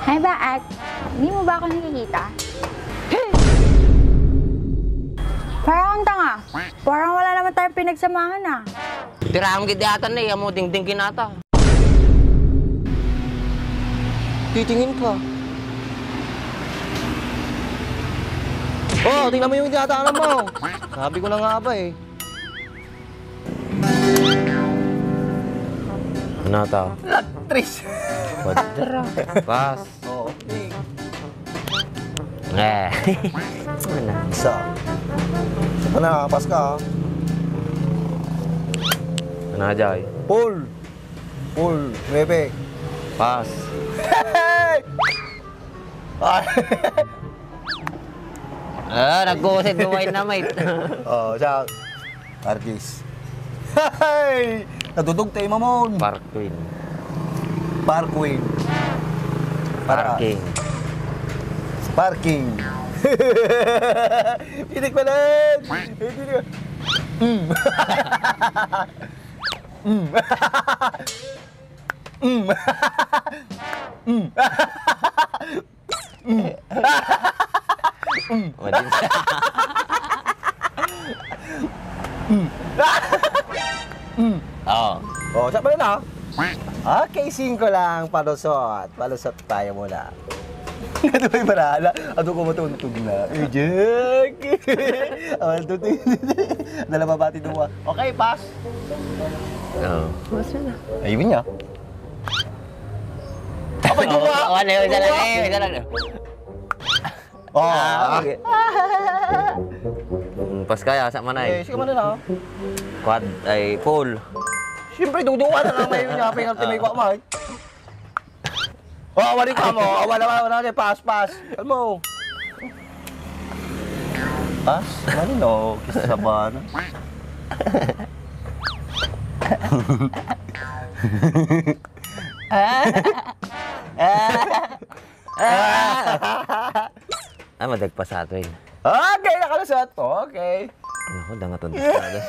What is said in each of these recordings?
Hi, Baak. Hindi mo ba ako nakikita? Parang akong tanga. Parang wala naman tayong pinagsamahan ah. Tirahang gidyatan na iya mo dingding kinata. Titingin ka. Oh, tingnan mo yung dinataanan mo. Sabi ko na nga ba eh. Nata. Actress. Wadra. Pas. Oo. Eh. Isa. Isa na, pas ka. Ano Jay? Paul. Paul. 9. Pas. Nag-uusip buhay na mate. Oh, siya. Artist. Hey! Nadudog tayo mamon. Park Queen. Parkway. Parking. Parking. Pinig pa lang. Wadin siya. Oo. Oh, siya pa rin ah. Okay, 5 lang. Palusot. Palusot tayo muna. Ano ba yung marala? Ano ko matuntog na? Jack! Dalababati duwa. Okay, pass. Oo. Basta na. Ayun niya. Apay duwa! Wala yun, isa lang eh. Isa lang. Okay. Pas kaya, sa manay. Eh, sige man na. Quad ay full. Siyempre, duduwa na lang may niya. Penalty may kwa may. Oh, awalin ka mo. Awala natin. Pass. Alam mo. Pass? Ano no? Kisa sa bana. Madagpas sa ato yun. Okay, nakalusot. Okay. Naku, dangaton talaga.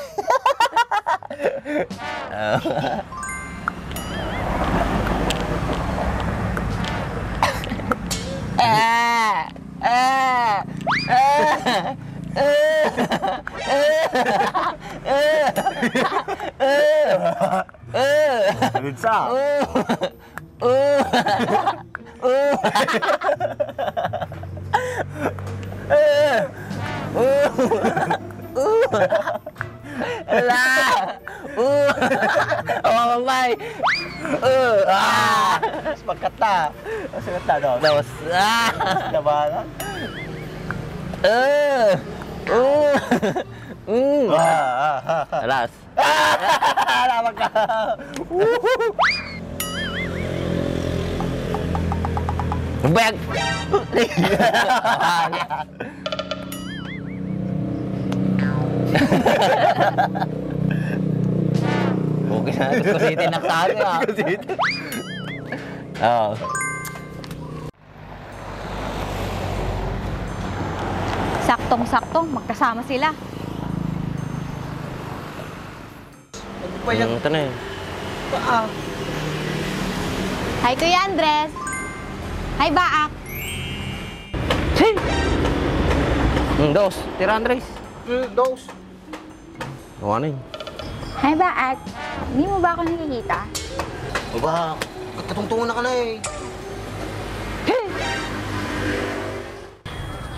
Lidsa. Mamay! Magkata. Magkata daw. Dos! Labanan. Alas! Laban ka. Bag! Okay na, kusitin na sa akin ah. Oo. Saktong-sakto, magkasama sila. Ito na eh. Hi, Kuya Andres. Hi, Baak. Dos, tira Andres. Dos. Gawa na yun. Hi, Baak. Hindi mo ba ako nakikita? Aba, katungtungan na ka na eh.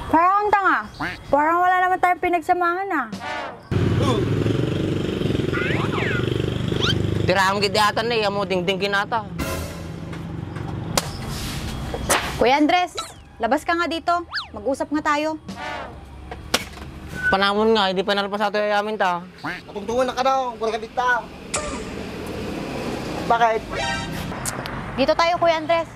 Parang akong tanga. Parang wala naman tayong pinagsamahan ah. Tirahang gidyatan na iya mo dingding kinata. Kuya Andres, labas ka nga dito. Mag-usap nga tayo. Panamon nga, hindi pa nalpas sa ato yayamin ta. Katungtungan na ka na, wala ka dita. Bakit? Dito tayo, Kuya Andres.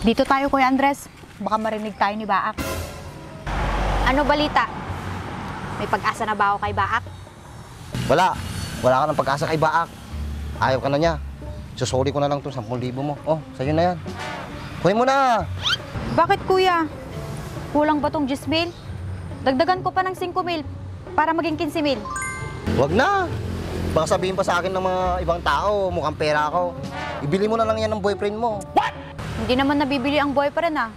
Dito tayo, Kuya Andres. Baka marinig tayo ni Baak. Ano balita? May pag-asa na ba ako kay Baak? Wala. Wala ka ng pag-asa kay Baak. Ayaw ka na niya. Susuli ko na lang itong 10,000 mo. Oh, sa'yo na yan. Kuhin mo na. Bakit, Kuya? Kulang ba tong 10,000? Dagdagan ko pa ng 5,000 para maging 15,000. Huwag na. Baka sabihin pa sa akin ng mga ibang tao, mukhang pera ako. Ibili mo na lang yan ng boyfriend mo. Hindi naman nabibili ang boyfriend ah.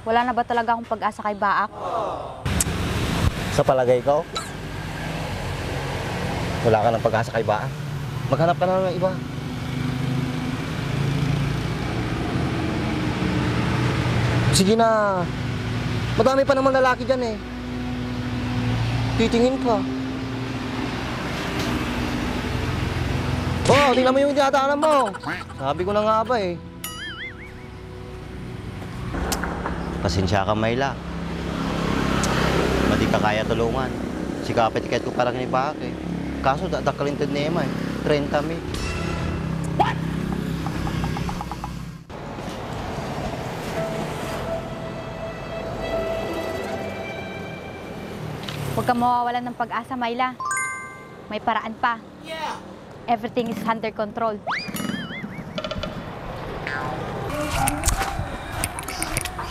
Wala na ba talaga akong pag-asa kay Baak? Sa palagay ko, wala ka ng pag-asa kay Baan. Maghanap ka na ng iba. Sige na. Madami pa naman lalaki dyan eh. Titingin ka. Oh, tingnan mo yung tinataanan mo. Sabi ko na nga ba eh. Pasensya ka, Mayla. Madi ka kaya tulungan. Si kapit-ikit ko parang ni Bak eh. Kaso dadakalintad na Ema eh. 30 mil. Huwag kang mawawalan ng pag-asa, Myla. May paraan pa. Everything is under control.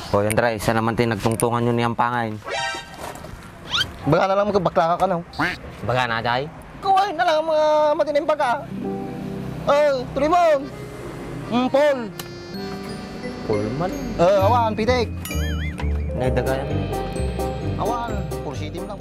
O yan, Dre. Isa naman tayo nagtungtungan yun niyang pangain. Baka na lang magkabakla ka na. Baga na, Jay. Kuhain na lang mga matinim baga. Tuloy mo. Paul. Pullman. Awan, pitik. Nagdaga yan. Awan, puro city mo lang.